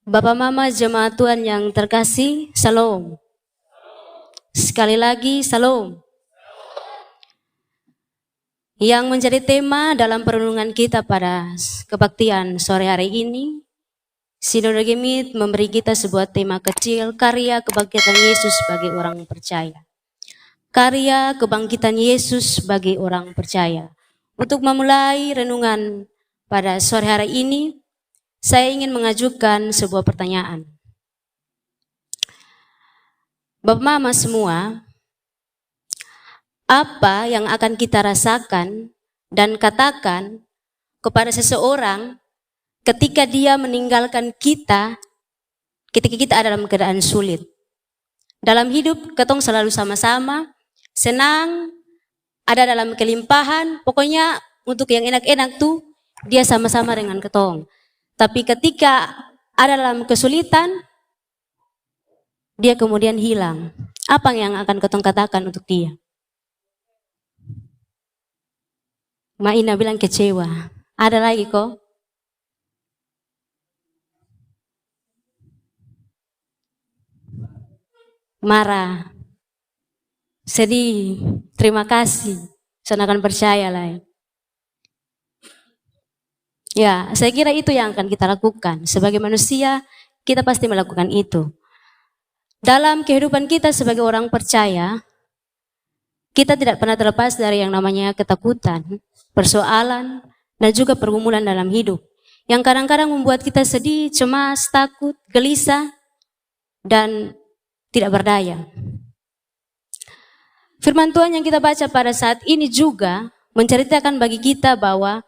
Bapak Mama jemaat Tuhan yang terkasih, Shalom. Sekali lagi, Shalom. Yang menjadi tema dalam perenungan kita pada kebaktian sore hari ini, Sinode Gemit memberi kita sebuah tema kecil, karya kebangkitan Yesus bagi orang percaya. Karya kebangkitan Yesus bagi orang percaya. Untuk memulai renungan pada sore hari ini, saya ingin mengajukan sebuah pertanyaan. Bapak Mama semua, apa yang akan kita rasakan dan katakan kepada seseorang ketika dia meninggalkan kita, ketika kita ada dalam keadaan sulit? Dalam hidup, ketong selalu sama-sama, senang, ada dalam kelimpahan, pokoknya untuk yang enak-enak tuh, dia sama-sama dengan ketong. Tapi ketika ada dalam kesulitan, dia kemudian hilang. Apa yang akan ketong katakan untuk dia? Maina bilang kecewa. Ada lagi kok? Marah. Sedih. Terima kasih. Saya akan percaya lah. Ya, saya kira itu yang akan kita lakukan. Sebagai manusia, kita pasti melakukan itu. Dalam kehidupan kita sebagai orang percaya, kita tidak pernah terlepas dari yang namanya ketakutan, persoalan, dan juga pergumulan dalam hidup. Yang kadang-kadang membuat kita sedih, cemas, takut, gelisah, dan tidak berdaya. Firman Tuhan yang kita baca pada saat ini juga menceritakan bagi kita bahwa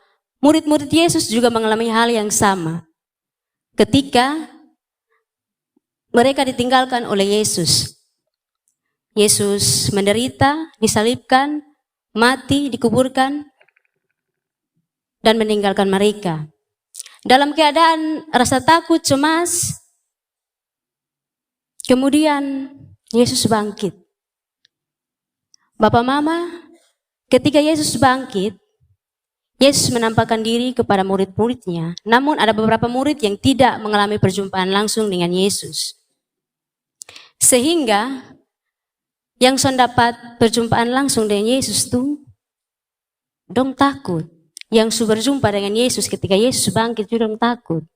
murid-murid Yesus juga mengalami hal yang sama. Ketika mereka ditinggalkan oleh Yesus. Yesus menderita, disalibkan, mati, dikuburkan, dan meninggalkan mereka. Dalam keadaan rasa takut, cemas, kemudian Yesus bangkit. Bapak Mama, ketika Yesus bangkit, Yesus menampakkan diri kepada murid-muridnya. Namun ada beberapa murid yang tidak mengalami perjumpaan langsung dengan Yesus. Sehingga yang son dapat perjumpaan langsung dengan Yesus tuh, dong takut. Yang su berjumpa dengan Yesus ketika Yesus bangkit juga dong takut.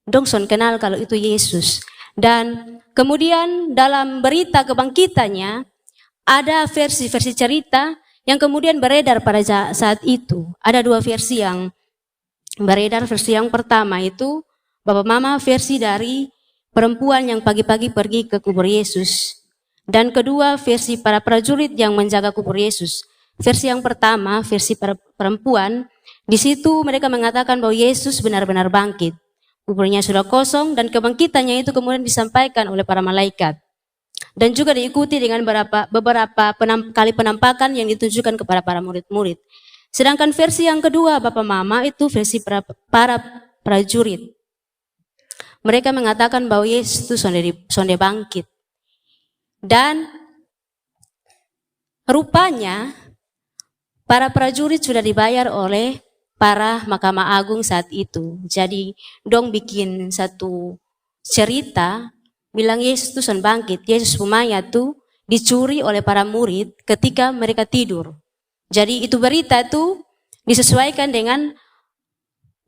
Dong son kenal kalau itu Yesus. Dan kemudian dalam berita kebangkitannya, ada versi-versi cerita yang kemudian beredar pada saat itu. Ada dua versi yang beredar. Versi yang pertama itu, Bapak Mama, versi dari perempuan yang pagi-pagi pergi ke kubur Yesus. Dan kedua, versi para prajurit yang menjaga kubur Yesus. Versi yang pertama, versi para perempuan, di situ mereka mengatakan bahwa Yesus benar-benar bangkit. Kuburnya sudah kosong dan kebangkitannya itu kemudian disampaikan oleh para malaikat. Dan juga diikuti dengan beberapa kali penampakan yang ditunjukkan kepada para murid-murid. Sedangkan versi yang kedua, Bapak Mama, itu versi para prajurit. Mereka mengatakan bahwa Yesus itu sonde bangkit. Dan rupanya para prajurit sudah dibayar oleh para Mahkamah Agung saat itu. Jadi dong bikin satu cerita, bilang Yesus itu son bangkit. Yesus mayat tuh dicuri oleh para murid ketika mereka tidur. Jadi itu berita tuh disesuaikan dengan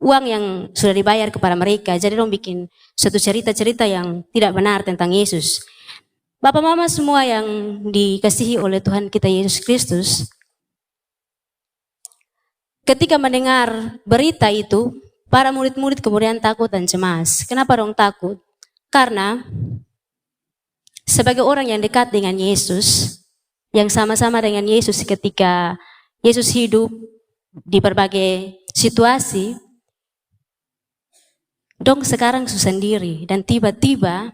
uang yang sudah dibayar kepada mereka. Jadi dong bikin satu cerita-cerita yang tidak benar tentang Yesus. Bapak Mama semua yang dikasihi oleh Tuhan kita Yesus Kristus, ketika mendengar berita itu, para murid-murid kemudian takut dan cemas. Kenapa dong takut? Karena sebagai orang yang dekat dengan Yesus, yang sama-sama dengan Yesus ketika Yesus hidup di berbagai situasi, dong sekarang sendiri dan tiba-tiba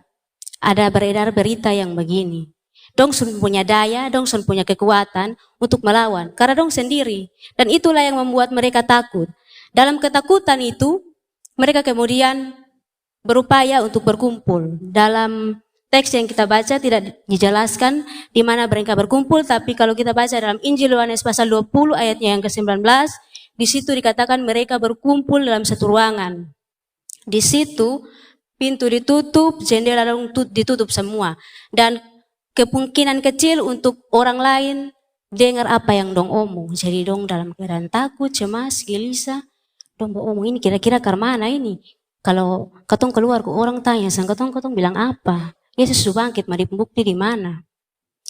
ada beredar berita yang begini. Dong sun punya daya, dong sun punya kekuatan untuk melawan. Karena dong sendiri. Dan itulah yang membuat mereka takut. Dalam ketakutan itu, mereka kemudian berupaya untuk berkumpul. Dalam teks yang kita baca tidak dijelaskan di mana mereka berkumpul, tapi kalau kita baca dalam Injil Yohanes pasal 20 ayatnya yang ke-19, di situ dikatakan mereka berkumpul dalam satu ruangan. Di situ pintu ditutup, jendela ditutup semua. Dan kemungkinan kecil untuk orang lain dengar apa yang dong omong. Jadi dong dalam keadaan takut, cemas, gelisah. Dong omong ini kira-kira karmana ini. Kalau katong keluar ke orang tanya, sang katong bilang apa? Yesus sudah bangkit, mari bukti di mana?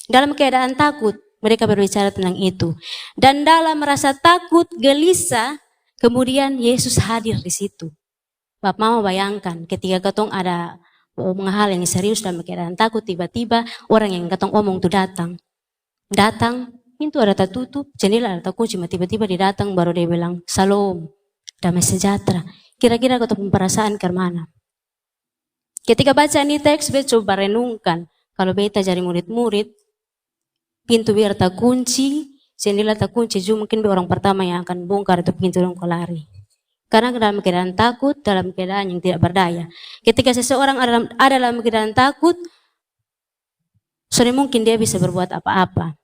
Dalam keadaan takut, mereka berbicara tentang itu. Dan dalam merasa takut, gelisah, kemudian Yesus hadir di situ. Bapak Mama bayangkan ketika katong ada omong hal yang serius dalam keadaan takut, tiba-tiba orang yang katong omong itu datang. Datang, pintu ada tertutup, jendela ada terkunci, tiba-tiba dia datang baru dia bilang, "Salam, damai sejahtera." Kira-kira katong perasaan ke mana? Ketika baca ini teks, beta coba renungkan. Kalau beta jadi murid-murid, pintu biar terkunci, jendela terkunci, juga mungkin orang pertama yang akan bongkar itu pintu dong lari. Karena dalam keadaan takut, dalam keadaan yang tidak berdaya. Ketika seseorang ada dalam keadaan takut, sudah mungkin dia bisa berbuat apa-apa.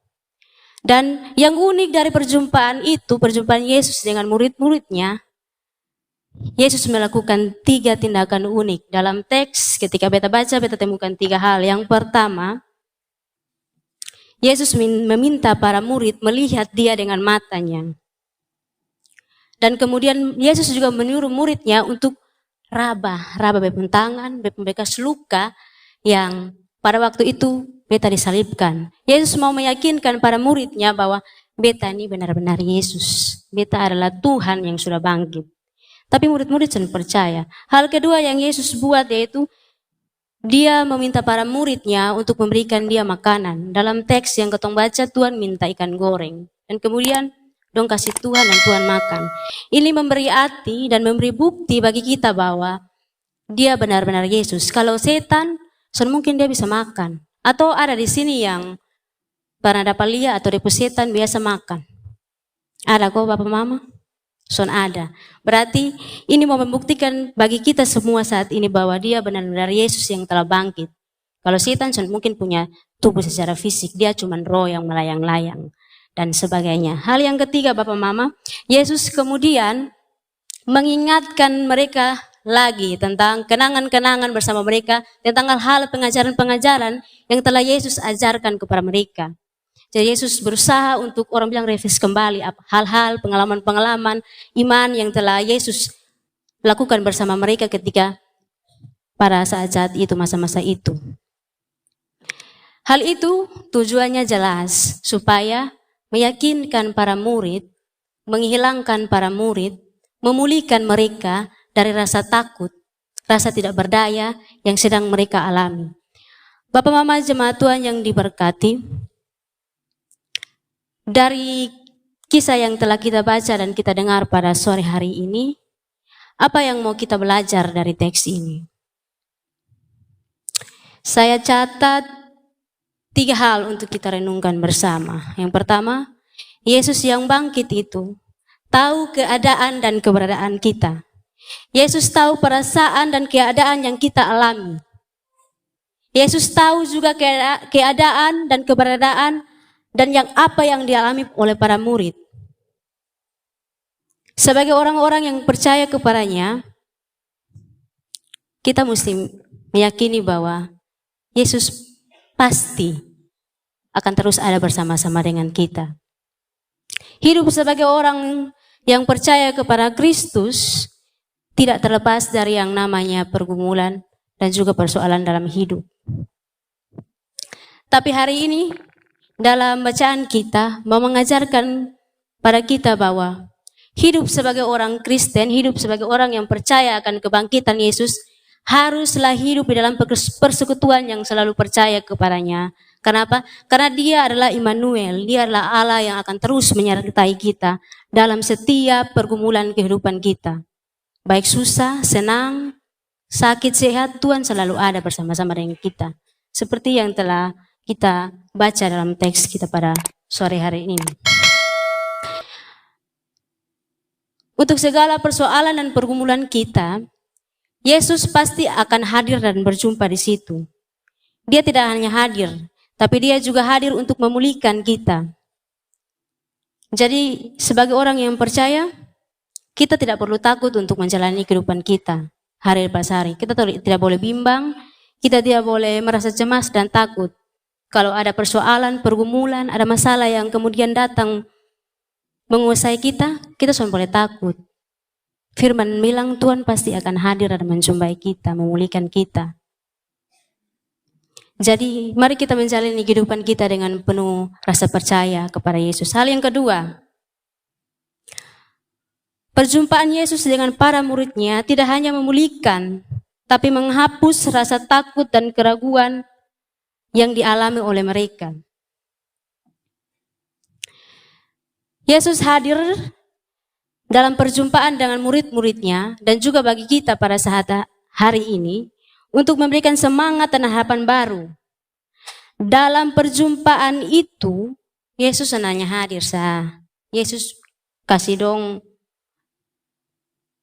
Dan yang unik dari perjumpaan itu, perjumpaan Yesus dengan murid-muridnya, Yesus melakukan 3 tindakan unik. Dalam teks ketika beta baca, beta temukan 3 hal. Yang pertama, Yesus meminta para murid melihat dia dengan matanya. Dan kemudian Yesus juga menyuruh muridnya untuk raba bepun tangan, bepun bekas luka yang pada waktu itu beta disalibkan. Yesus mau meyakinkan para muridnya bahwa beta ini benar-benar Yesus. Beta adalah Tuhan yang sudah bangkit. Tapi murid-murid tidak percaya. Hal kedua yang Yesus buat yaitu dia meminta para muridnya untuk memberikan dia makanan. Dalam teks yang ketong baca, Tuhan minta ikan goreng. Dan kemudian dong kasih Tuhan dan Tuhan makan. Ini memberi arti dan memberi bukti bagi kita bahwa dia benar-benar Yesus. Kalau setan, mungkin dia bisa makan. Atau ada di sini yang pernah dapat lihat atau repus setan biasa makan. Ada kok Bapak Mama? Son ada. Berarti ini mau membuktikan bagi kita semua saat ini bahwa dia benar-benar Yesus yang telah bangkit. Kalau setan mungkin punya tubuh secara fisik, dia cuma roh yang melayang-layang dan sebagainya. Hal yang ketiga Bapak Mama, Yesus kemudian mengingatkan mereka lagi tentang kenangan-kenangan bersama mereka, tentang hal-hal pengajaran-pengajaran yang telah Yesus ajarkan kepada mereka. Jadi Yesus berusaha untuk orang bilang revisi kembali hal-hal, pengalaman-pengalaman iman yang telah Yesus lakukan bersama mereka ketika pada saat-saat itu, masa-masa itu. Hal itu tujuannya jelas, supaya meyakinkan para murid, menghilangkan para murid, memulihkan mereka dari rasa takut, rasa tidak berdaya yang sedang mereka alami. Bapak Mama jemaat Tuhan yang diberkati, dari kisah yang telah kita baca dan kita dengar pada sore hari ini, apa yang mau kita belajar dari teks ini? Saya catat 3 hal untuk kita renungkan bersama. Yang pertama, Yesus yang bangkit itu tahu keadaan dan keberadaan kita. Yesus tahu perasaan dan keadaan yang kita alami. Yesus tahu juga keadaan dan keberadaan dan apa yang dialami oleh para murid. Sebagai orang-orang yang percaya kepadanya, kita mesti meyakini bahwa Yesus pasti akan terus ada bersama-sama dengan kita. Hidup sebagai orang yang percaya kepada Kristus tidak terlepas dari yang namanya pergumulan dan juga persoalan dalam hidup. Tapi hari ini dalam bacaan kita mau mengajarkan pada kita bahwa hidup sebagai orang Kristen, hidup sebagai orang yang percaya akan kebangkitan Yesus, haruslah hidup di dalam persekutuan yang selalu percaya kepadanya. Kenapa? Karena dia adalah Immanuel, dia adalah Allah yang akan terus menyertai kita dalam setiap pergumulan kehidupan kita. Baik susah, senang, sakit, sehat, Tuhan selalu ada bersama-sama dengan kita. Seperti yang telah kita baca dalam teks kita pada sore hari ini. Untuk segala persoalan dan pergumulan kita, Yesus pasti akan hadir dan berjumpa di situ. Dia tidak hanya hadir, tapi dia juga hadir untuk memulihkan kita. Jadi sebagai orang yang percaya, kita tidak perlu takut untuk menjalani kehidupan kita hari lepas hari. Kita tidak boleh bimbang, kita tidak boleh merasa cemas dan takut. Kalau ada persoalan, pergumulan, ada masalah yang kemudian datang menguasai kita tidak boleh takut. Firman bilang Tuhan pasti akan hadir dan menjumpai kita, memulihkan kita. Jadi mari kita menjalani kehidupan kita dengan penuh rasa percaya kepada Yesus. Hal yang kedua, perjumpaan Yesus dengan para muridnya tidak hanya memulihkan, tapi menghapus rasa takut dan keraguan yang dialami oleh mereka. Yesus hadir dalam perjumpaan dengan murid-muridnya dan juga bagi kita pada saat hari ini untuk memberikan semangat dan harapan baru. Dalam perjumpaan itu, Yesus senangnya hadir. Yesus kasih dong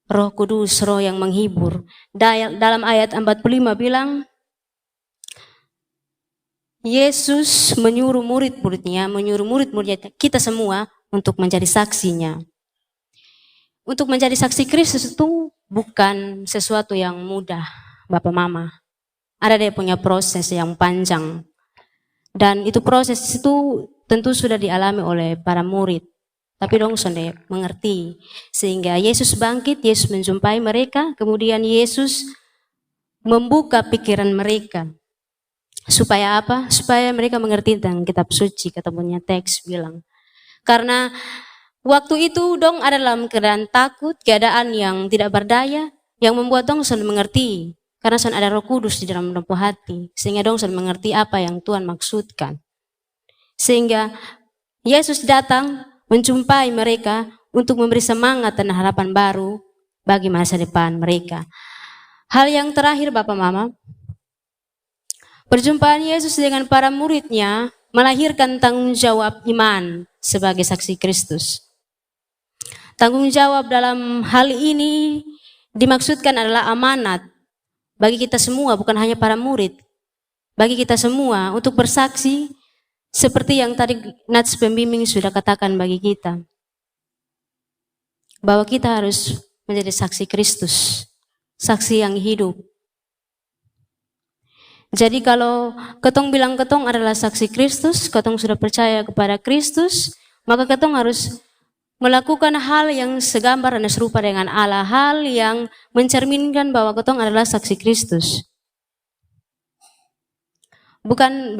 Roh Kudus, roh yang menghibur. Dalam ayat 45 bilang, Yesus menyuruh murid-muridnya kita semua untuk menjadi saksinya. Untuk menjadi saksi Kristus itu bukan sesuatu yang mudah, Bapak Mama. Ada dia punya proses yang panjang. Dan itu proses itu tentu sudah dialami oleh para murid. Tapi dong sudah mengerti. Sehingga Yesus bangkit, Yesus menjumpai mereka, kemudian Yesus membuka pikiran mereka. Supaya apa? Supaya mereka mengerti tentang kitab suci, ketemunya teks bilang. Karena waktu itu dong ada dalam keadaan takut, keadaan yang tidak berdaya, yang membuat dong sudah mengerti. Karena sudah ada Roh Kudus di dalam lubuk hati, sehingga dong sudah mengerti apa yang Tuhan maksudkan. Sehingga Yesus datang menjumpai mereka untuk memberi semangat dan harapan baru bagi masa depan mereka. Hal yang terakhir Bapak Mama, perjumpaan Yesus dengan para muridnya melahirkan tanggung jawab iman sebagai saksi Kristus. Tanggung jawab dalam hal ini dimaksudkan adalah amanat bagi kita semua, bukan hanya para murid. Bagi kita semua untuk bersaksi seperti yang tadi Nats pembimbing sudah katakan bagi kita. Bahwa kita harus menjadi saksi Kristus, saksi yang hidup. Jadi kalau ketong bilang ketong adalah saksi Kristus, ketong sudah percaya kepada Kristus, maka ketong harus melakukan hal yang segambar dan serupa dengan Allah, hal yang mencerminkan bahwa ketong adalah saksi Kristus. Bukan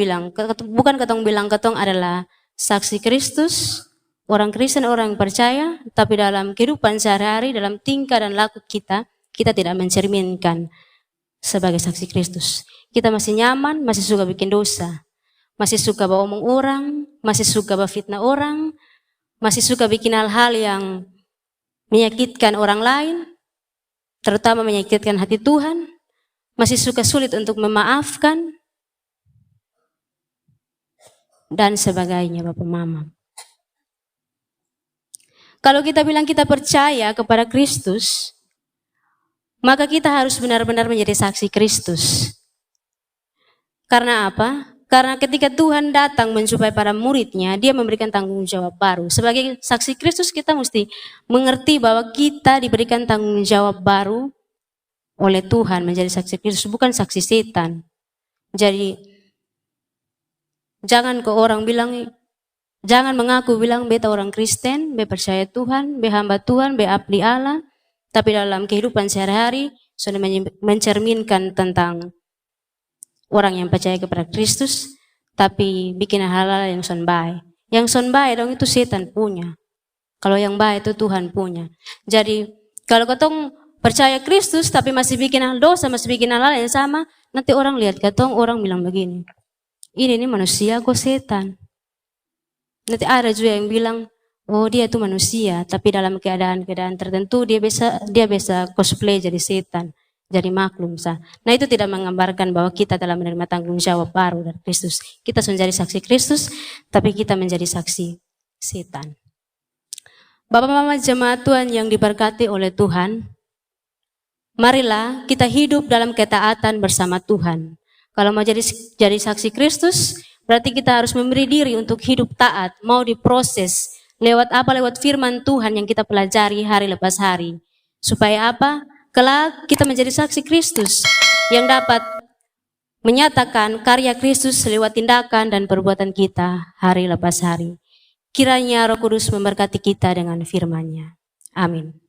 ketong bilang ketong adalah saksi Kristus, orang Kristen, orang percaya, tapi dalam kehidupan sehari-hari, dalam tingkah dan laku kita tidak mencerminkan sebagai saksi Kristus. Kita masih nyaman, masih suka bikin dosa. Masih suka omong orang, masih suka fitnah orang, masih suka bikin hal-hal yang menyakitkan orang lain, terutama menyakitkan hati Tuhan. Masih suka sulit untuk memaafkan, dan sebagainya Bapak Mama. Kalau kita bilang kita percaya kepada Kristus, maka kita harus benar-benar menjadi saksi Kristus. Karena apa? Karena ketika Tuhan datang menjumpai para muridnya, dia memberikan tanggung jawab baru. Sebagai saksi Kristus kita mesti mengerti bahwa kita diberikan tanggung jawab baru oleh Tuhan menjadi saksi Kristus, bukan saksi setan. Jadi jangan mengaku bilang beta orang Kristen, be percaya Tuhan, be hamba Tuhan, be abdi Allah, tapi dalam kehidupan sehari-hari sudah mencerminkan tentang orang yang percaya kepada Kristus, tapi bikin hal-hal yang son baik. Yang son baik dong itu setan punya. Kalau yang baik itu Tuhan punya. Jadi kalau ketong percaya Kristus tapi masih bikin hal dosa, masih bikin hal-hal yang sama, nanti orang lihat ketong, orang bilang begini, ini manusia kok setan. Nanti ada juga yang bilang, oh dia itu manusia, tapi dalam keadaan-keadaan tertentu dia bisa cosplay jadi setan. Jadi maklum sah. Nah itu tidak menggambarkan bahwa kita telah menerima tanggung jawab baru dari Kristus. Kita sudah menjadi saksi Kristus, tapi kita menjadi saksi setan. Bapak Mama jemaat Tuhan yang diberkati oleh Tuhan, marilah kita hidup dalam ketaatan bersama Tuhan. Kalau mau jadi saksi Kristus, berarti kita harus memberi diri untuk hidup taat, mau diproses lewat apa? Lewat firman Tuhan yang kita pelajari hari lepas hari. Supaya apa? kelak kita menjadi saksi Kristus yang dapat menyatakan karya Kristus lewat tindakan dan perbuatan kita hari lepas hari. Kiranya Roh Kudus memberkati kita dengan firman-Nya. Amin.